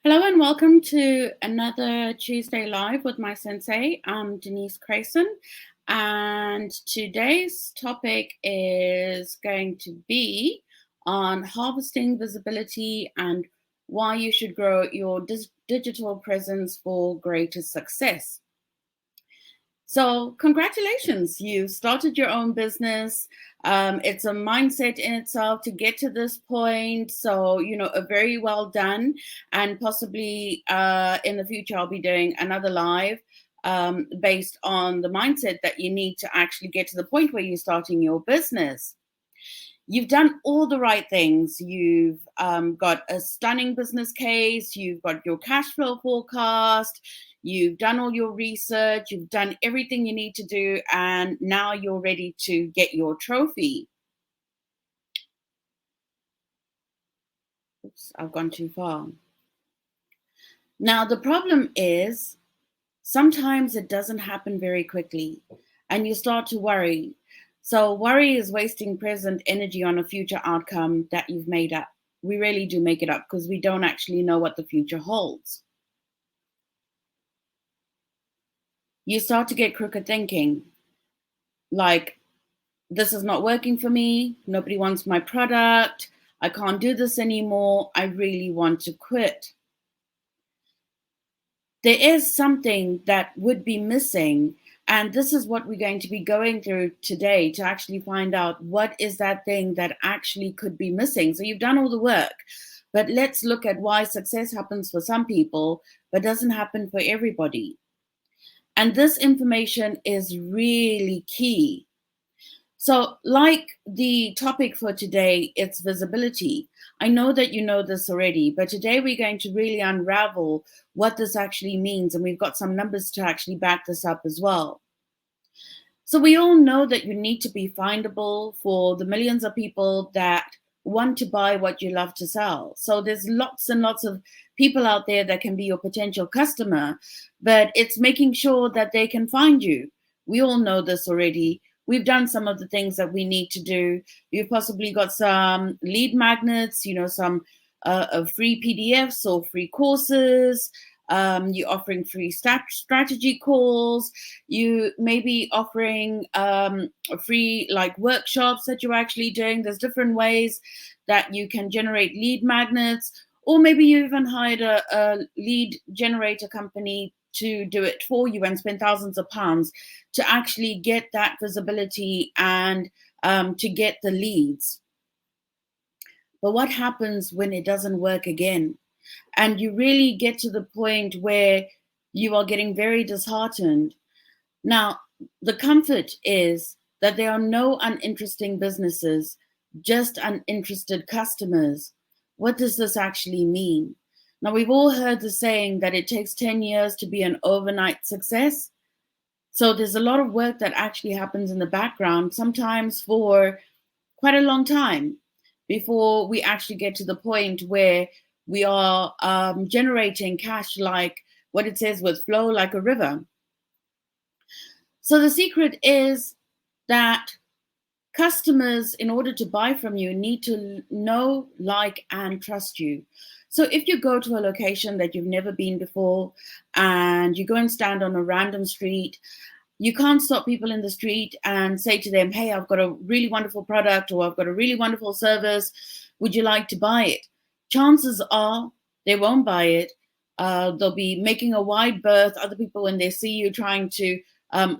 Hello and welcome to another Tuesday Live with MySensei. I'm Denise Crayson, and today's topic is going to be on harvesting visibility and why you should grow your digital presence for greater success. So congratulations, you started your own business. It's a mindset in itself to get to this point. So, a very well done. And possibly in the future, I'll be doing another live based on the mindset that you need to actually get to the point where you're starting your business. You've done all the right things. You've got a stunning business case. You've got your cash flow forecast. You've done all your research. You've done everything you need to do. And now you're ready to get your trophy. Oops, I've gone too far. Now, the problem is sometimes it doesn't happen very quickly and you start to worry. So worry is wasting present energy on a future outcome that you've made up. We really do make it up because we don't actually know what the future holds. You start to get crooked thinking, like, this is not working for me. Nobody wants my product. I can't do this anymore. I really want to quit. There is something that would be missing. And this is what we're going to be going through today to actually find out what is that thing that actually could be missing. So you've done all the work, but let's look at why success happens for some people, but doesn't happen for everybody. And this information is really key. So like the topic for today, it's visibility. I know that you know this already, but today we're going to really unravel what this actually means. And we've got some numbers to actually back this up as well. So we all know that you need to be findable for the millions of people that want to buy what you love to sell. So there's lots and lots of people out there that can be your potential customer, but it's making sure that they can find you. We all know this already. We've done some of the things that we need to do. You've possibly got some lead magnets, some free PDFs or free courses. You're offering free strategy calls. You may be offering free workshops that you're actually doing. There's different ways that you can generate lead magnets, or maybe you even hired a lead generator company to do it for you and spend thousands of pounds to actually get that visibility and to get the leads. But what happens when it doesn't work again? And you really get to the point where you are getting very disheartened. Now, the comfort is that there are no uninteresting businesses, just uninterested customers. What does this actually mean? Now, we've all heard the saying that it takes 10 years to be an overnight success. So there's a lot of work that actually happens in the background, sometimes for quite a long time, before we actually get to the point where we are generating cash like what it says with flow like a river. So the secret is that customers, in order to buy from you, need to know, like, and trust you. So if you go to a location that you've never been before and you go and stand on a random street, you can't stop people in the street and say to them, hey, I've got a really wonderful product, or I've got a really wonderful service. Would you like to buy it? Chances are they won't buy it. They'll be making a wide berth. Other people, when they see you trying to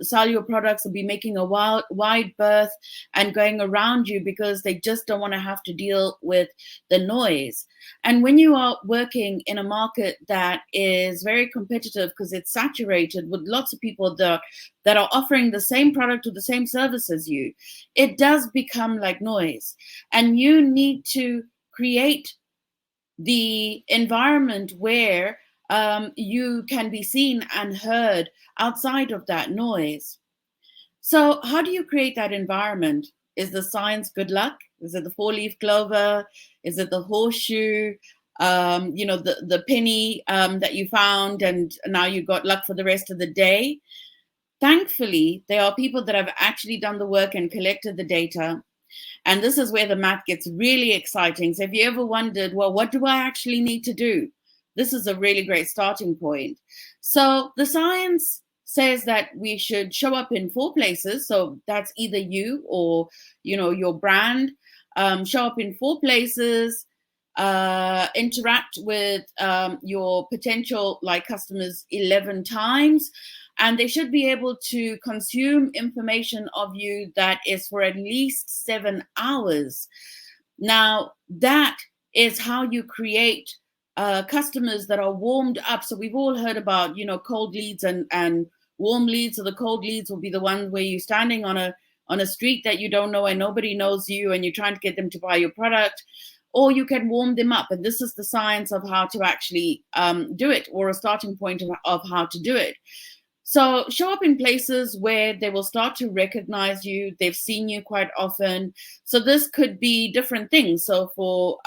sell your products, will be making a wide berth and going around you because they just don't want to have to deal with the noise. And when you are working in a market that is very competitive because it's saturated with lots of people that are offering the same product or the same service as you, it does become like noise. And you need to create the environment where you can be seen and heard outside of that noise. So how do you create that environment? Is the science good luck? Is it the four-leaf clover? Is it the horseshoe? The penny that you found and now you got luck for the rest of the day? Thankfully, there are people that have actually done the work and collected the data. And this is where the math gets really exciting. So if you ever wondered, well, what do I actually need to do? this is a really great starting point. So the science says that we should show up in 4 places. So that's either you or, your brand. Show up in 4 places, interact with your potential like customers 11 times, and they should be able to consume information of you that is for at least 7 hours. Now, that is how you create customers that are warmed up. So we've all heard about, cold leads and warm leads. So the cold leads will be the ones where you're standing on a street that you don't know and nobody knows you, and you're trying to get them to buy your product, or you can warm them up. And this is the science of how to actually do it, or a starting point of how to do it. So show up in places where they will start to recognize you. They've seen you quite often. So this could be different things. So for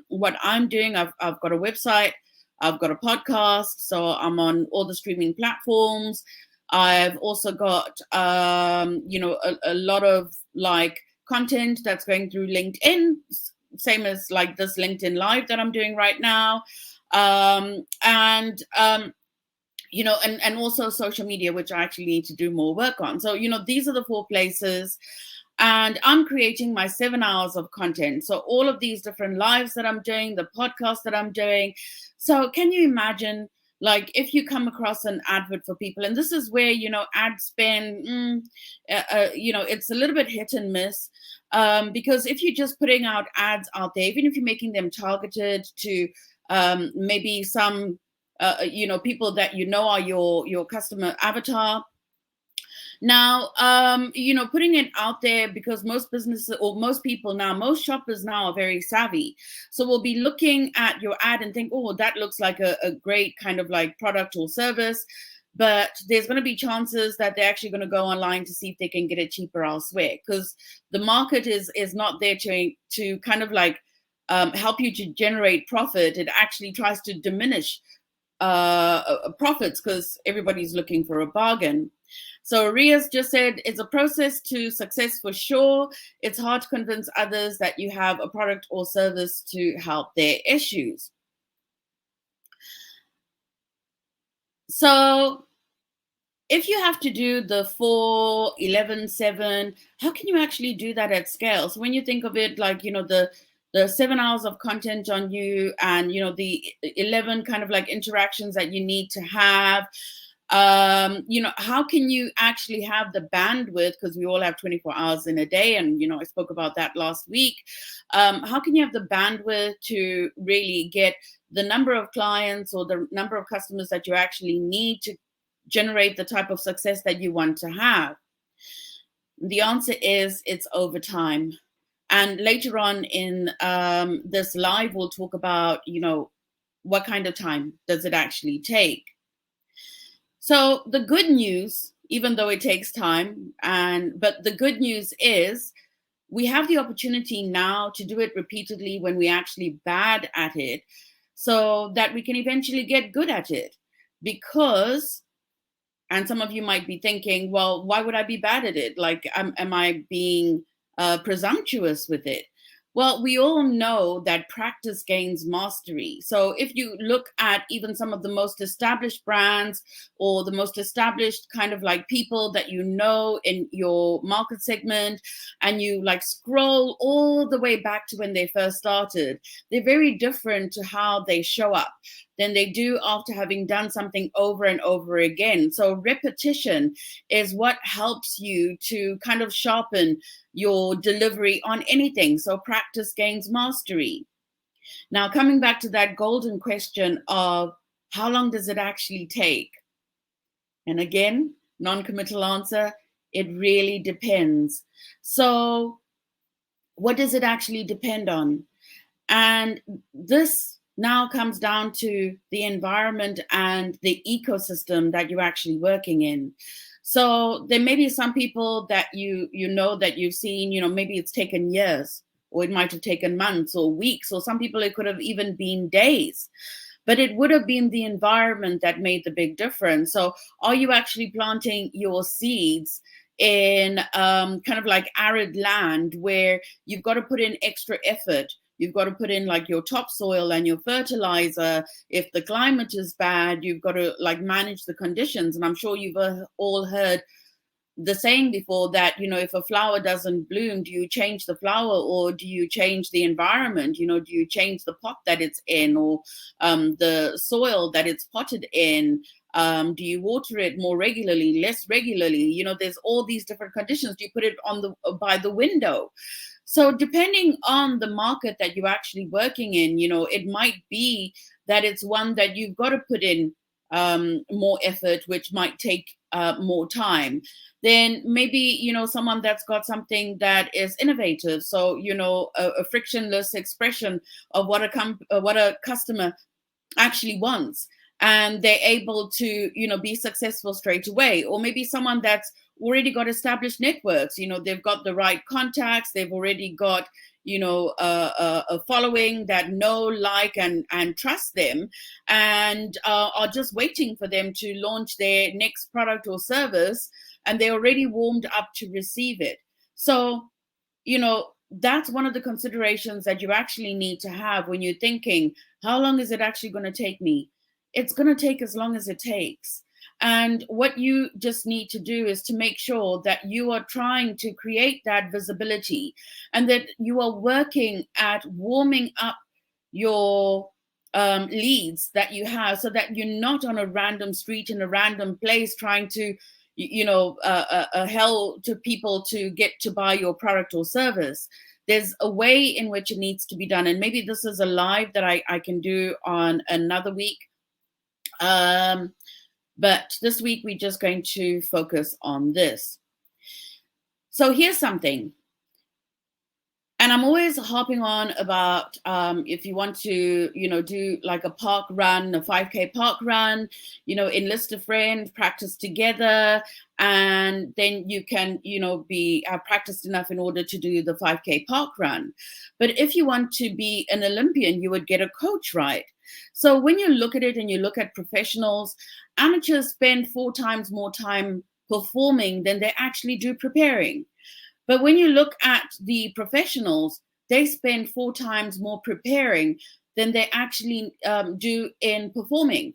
what I'm doing, I've got a website, I've got a podcast, so I'm on all the streaming platforms. I've also got, a lot of like content that's going through LinkedIn, same as like this LinkedIn Live that I'm doing right now. And also social media, which I actually need to do more work on. So, these are the 4 places. And I'm creating my 7 hours of content. So all of these different lives that I'm doing, the podcast that I'm doing. So can you imagine, like, if you come across an advert for people, and this is where, ad spend, it's a little bit hit and miss. Because if you're just putting out ads out there, even if you're making them targeted to maybe some people that are your customer avatar. Now, putting it out there, because most businesses or most people now, most shoppers now are very savvy. So we'll be looking at your ad and think, oh, that looks like a great kind of like product or service. But there's going to be chances that they're actually going to go online to see if they can get it cheaper elsewhere, because the market is not there to kind of like help you to generate profit. It actually tries to diminish profits because everybody's looking for a bargain. So Ria's just said, it's a process to success for sure. It's hard to convince others that you have a product or service to help their issues. So if you have to do the 4, 11, 7, how can you actually do that at scale? So when you think of it like, the 7 hours of content on you, and, the 11 kind of like interactions that you need to have, how can you actually have the bandwidth, because we all have 24 hours in a day, and I spoke about that last week. How can you have the bandwidth to really get the number of clients or the number of customers that you actually need to generate the type of success that you want to have? The answer is it's over time. And later on in this live, we'll talk about, what kind of time does it actually take? So the good news, even though it takes time, but the good news is we have the opportunity now to do it repeatedly when we're actually bad at it, so that we can eventually get good at it. Because, and some of you might be thinking, well, why would I be bad at it? Like, am I being presumptuous with it? Well, we all know that practice gains mastery. So if you look at even some of the most established brands or the most established kind of like people that you know in your market segment, and you like scroll all the way back to when they first started, they're very different to how they show up than they do after having done something over and over again. So repetition is what helps you to kind of sharpen your delivery on anything. So practice gains mastery. Now, coming back to that golden question of how long does it actually take? And again, non-committal answer, it really depends. So what does it actually depend on? And this now comes down to the environment and the ecosystem that you're actually working in. So there may be some people that that you've seen, maybe it's taken years, or it might have taken months or weeks, or some people it could have even been days. But it would have been the environment that made the big difference. So are you actually planting your seeds in kind of like arid land where you've got to put in extra effort? you've got to put in like your topsoil and your fertilizer. If the climate is bad, you've got to like manage the conditions. And I'm sure you've all heard the saying before that, if a flower doesn't bloom, do you change the flower or do you change the environment? Do you change the pot that it's in, or the soil that it's potted in? Do you water it more regularly, less regularly? There's all these different conditions. Do you put it on the by the window? So depending on the market that you're actually working in, it might be that it's one that you've got to put in more effort, which might take more time. Then maybe someone that's got something that is innovative. So a frictionless expression of what a customer actually wants, and they're able to be successful straight away. Or maybe someone that's already got established networks, they've got the right contacts, they've already got a following that know, like, and trust them, and are just waiting for them to launch their next product or service, and they're already warmed up to receive it. So that's one of the considerations that you actually need to have when you're thinking, how long is it actually going to take me? It's going to take as long as it takes. And what you just need to do is to make sure that you are trying to create that visibility, and that you are working at warming up your leads that you have, so that you're not on a random street in a random place trying to hell to people to get to buy your product or service. There's a way in which it needs to be done, and maybe this is a live that I can do on another week. But this week we're just going to focus on this. So here's something. And I'm always harping on about if you want to, do like a park run, a 5K park run, enlist a friend, practice together, and then you can, be practiced enough in order to do the 5K park run. But if you want to be an Olympian, you would get a coach, right? So when you look at it and you look at professionals, amateurs spend 4 times more time performing than they actually do preparing. But when you look at the professionals, they spend 4 times more preparing than they actually do in performing.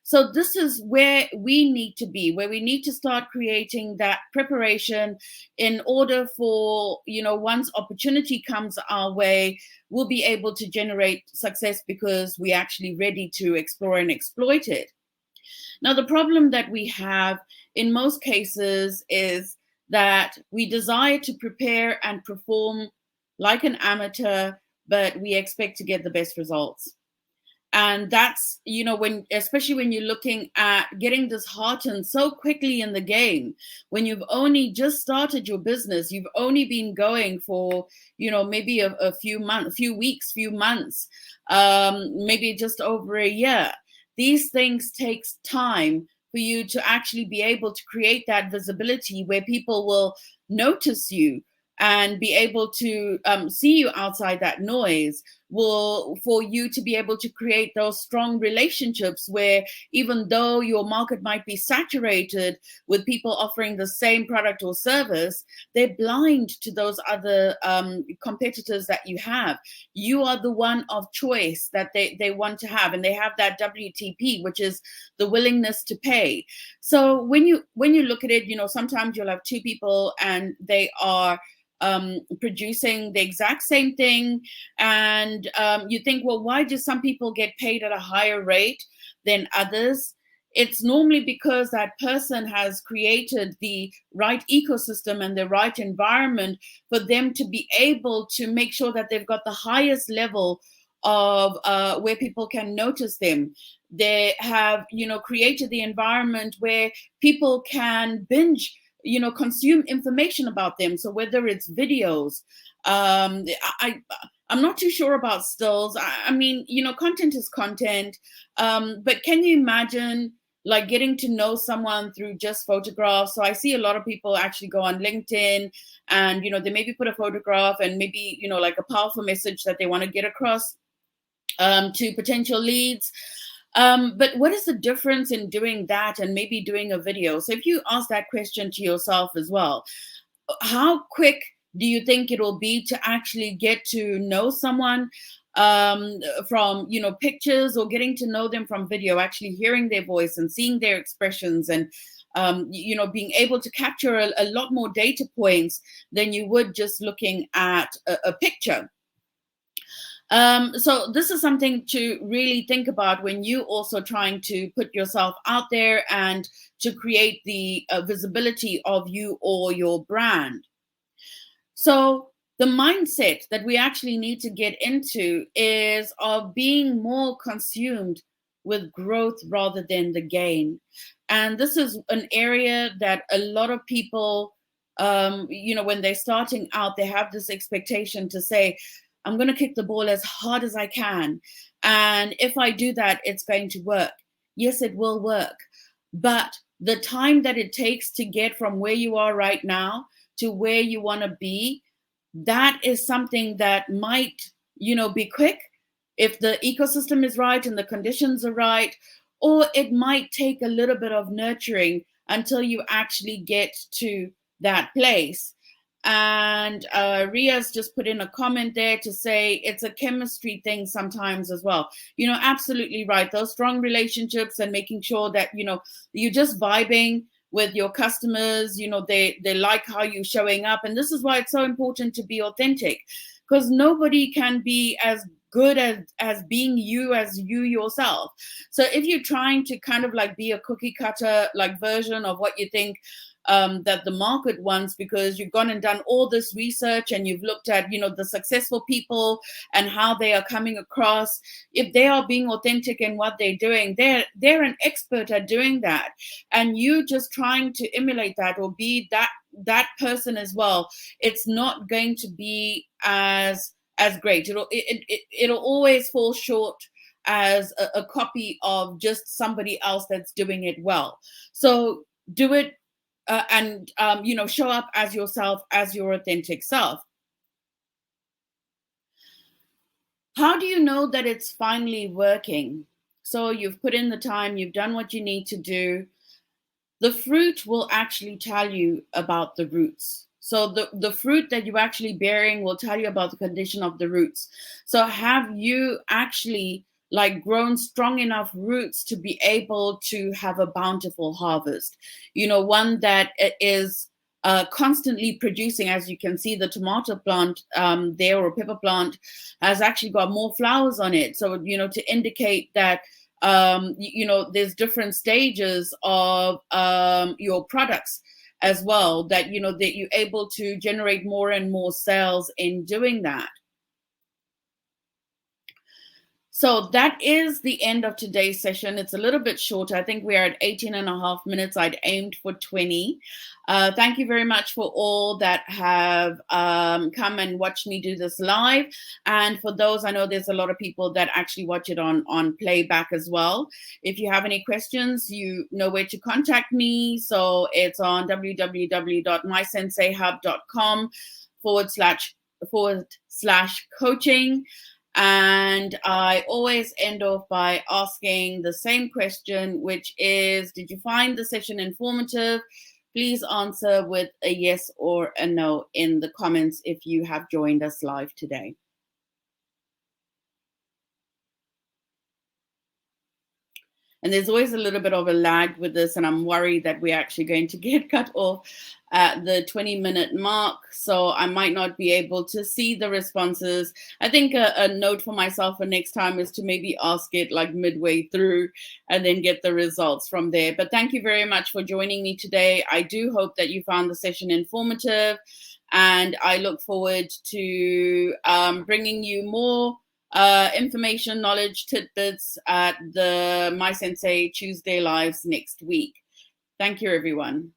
So this is where we need to be, where we need to start creating that preparation in order for, once opportunity comes our way, we'll be able to generate success because we're actually ready to explore and exploit it. Now, the problem that we have in most cases is that we desire to prepare and perform like an amateur, but we expect to get the best results. And that's, especially when you're looking at getting disheartened so quickly in the game, when you've only just started your business, you've only been going for, maybe a few months, few weeks, few months, maybe just over a year. These things takes time for you to actually be able to create that visibility where people will notice you and be able to see you outside that noise, for you to be able to create those strong relationships where even though your market might be saturated with people offering the same product or service, they're blind to those other competitors that you have. You are the one of choice that they want to have, and they have that WTP, which is the willingness to pay. So when you look at it, sometimes you'll have 2 people and they are producing the exact same thing, and you think, well, why do some people get paid at a higher rate than others? It's normally because that person has created the right ecosystem and the right environment for them to be able to make sure that they've got the highest level of where people can notice them. They have, created the environment where people can binge, consume information about them. So whether it's videos, I'm not too sure about stills. I mean, content is content. But can you imagine like getting to know someone through just photographs? So I see a lot of people actually go on LinkedIn and, they maybe put a photograph and maybe, like a powerful message that they want to get across to potential leads. But what is the difference in doing that and maybe doing a video? So if you ask that question to yourself as well, how quick Do you think it'll be to actually get to know someone from, pictures, or getting to know them from video, actually hearing their voice and seeing their expressions, and being able to capture a lot more data points than you would just looking at a picture? So this is something to really think about when you also trying to put yourself out there and to create the visibility of you or your brand. So the mindset that we actually need to get into is of being more consumed with growth rather than the gain. And this is an area that a lot of people, when they're starting out, they have this expectation to say, I'm going to kick the ball as hard as I can. And if I do that, it's going to work. Yes, it will work. But the time that it takes to get from where you are right now to where you want to be, that is something that might, be quick if the ecosystem is right and the conditions are right, or it might take a little bit of nurturing until you actually get to that place. And Ria's just put in a comment there to say it's a chemistry thing sometimes as well. Absolutely right. Those strong relationships and making sure that, you're just vibing with your customers, they like how you're showing up. And this is why it's so important to be authentic, because nobody can be as good as being you as you yourself. So if you're trying to kind of like be a cookie cutter like version of what you think that the market wants, because you've gone and done all this research and you've looked at the successful people and how they are coming across, if they are being authentic in what they're doing, they're an expert at doing that, and you just trying to emulate that or be that person as well, it's not going to be as great. It'll always fall short as a copy of just somebody else that's doing it well. So do it, and show up as yourself, as your authentic self. How do you know that it's finally working? So you've put in the time, you've done what you need to do. The fruit will actually tell you about the roots. So the fruit that you're actually bearing will tell you about the condition of the roots. So have you actually like grown strong enough roots to be able to have a bountiful harvest? One that is constantly producing. As you can see, the tomato plant there, or pepper plant, has actually got more flowers on it. So, to indicate that there's different stages of your products as well, that that you're able to generate more and more sales in doing that. So that is the end of today's session. It's a little bit shorter. I think we're at 18 and a half minutes. I'd aimed for 20. Thank you very much for all that have come and watched me do this live. And for those, I know there's a lot of people that actually watch it on playback as well. If you have any questions, you know where to contact me. So it's on www.mysenseihub.com /coaching. And I always end off by asking the same question, which is, did you find the session informative? Please answer with a yes or a no in the comments if you have joined us live today. And there's always a little bit of a lag with this, and I'm worried that we're actually going to get cut off at the 20-minute mark. So I might not be able to see the responses. I think a note for myself for next time is to maybe ask it like midway through and then get the results from there. But thank you very much for joining me today. I do hope that you found the session informative, and I look forward to bringing you more information, knowledge, tidbits at the MySensei Tuesday Lives next week. Thank you, everyone.